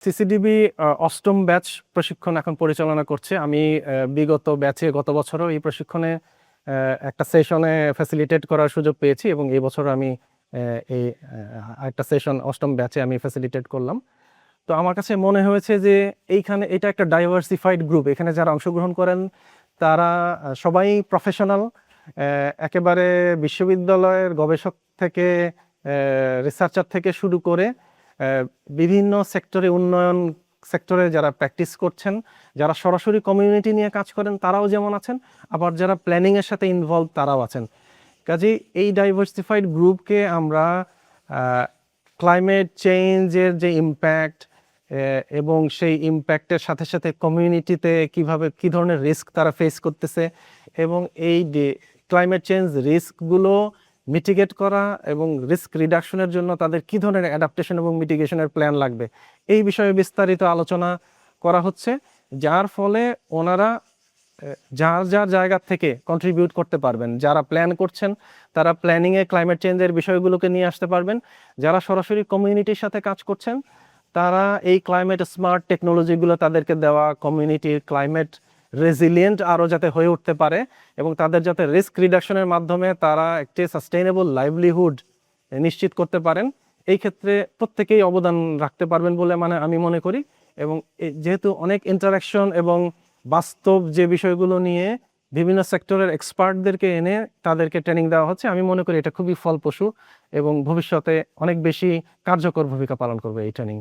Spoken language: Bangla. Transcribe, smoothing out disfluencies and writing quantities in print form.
সিসিডিবি অষ্টম ব্যাচ প্রশিক্ষণ এখন পরিচালনা করছে। আমি বিগত ব্যাচে গত বছরও এই প্রশিক্ষণে একটা সেশনে ফ্যাসিলিটেট করার সুযোগ পেয়েছি এবং এই বছর আমি এই একটা সেশন অষ্টম ব্যাচে আমি ফ্যাসিলিটেট করলাম। তো আমার কাছে মনে হয়েছে যে এইখানে এটা একটা ডাইভার্সিফাইড গ্রুপ। এখানে যারা অংশগ্রহণ করেন তারা সবাই প্রফেশনাল, একেবারে বিশ্ববিদ্যালয়ের গবেষক থেকে রিসার্চার থেকে শুরু করে বিভিন্ন সেক্টরে উন্নয়ন সেক্টরে যারা প্র্যাকটিস করছেন, যারা সরাসরি কমিউনিটি নিয়ে কাজ করেন তারাও যেমন আছেন, আবার যারা প্ল্যানিংয়ের সাথে ইনভলভ তারাও আছেন। কাজেই এই ডাইভার্সিফাইড গ্রুপকে আমরা ক্লাইমেট চেঞ্জের যে ইম্প্যাক্ট এবং সেই ইম্প্যাক্টের সাথে সাথে কমিউনিটিতে কিভাবে কী ধরনের রিস্ক তারা ফেস করতেছে এবং এই ক্লাইমেট চেঞ্জ রিস্কগুলো মিটিগেট করা এবং রিস্ক রিডাকশনের জন্য তাদের কী ধরনের অ্যাডাপ্টেশন এবং মিটিগেশনের প্ল্যান লাগবে, এই বিষয়ে বিস্তারিত আলোচনা করা হচ্ছে, যার ফলে ওনারা যার যার জায়গা থেকে কন্ট্রিবিউট করতে পারবেন। যারা প্ল্যান করছেন তারা প্ল্যানিংয়ে ক্লাইমেট চেঞ্জের বিষয়গুলোকে নিয়ে আসতে পারবেন, যারা সরাসরি কমিউনিটির সাথে কাজ করছেন তারা এই ক্লাইমেট স্মার্ট টেকনোলজিগুলো তাদেরকে দেওয়া, কমিউনিটির ক্লাইমেট রেজিলিয়েন্ট আরও যাতে হয়ে উঠতে পারে এবং তাদের যাতে রিস্ক রিডাকশনের মাধ্যমে তারা একটি সাস্টেইনেবল লাইভলিহুড নিশ্চিত করতে পারেন, এই ক্ষেত্রে প্রত্যেকেই অবদান রাখতে পারবেন বলে আমি মনে করি। এবং যেহেতু অনেক ইন্টারাকশন এবং বাস্তব যে বিষয়গুলো নিয়ে বিভিন্ন সেক্টরের এক্সপার্টদেরকে এনে তাদেরকে ট্রেনিং দেওয়া হচ্ছে, আমি মনে করি এটা খুবই ফলপ্রসূ এবং ভবিষ্যতে অনেক বেশি কার্যকর ভূমিকা পালন করবে এই ট্রেনিং।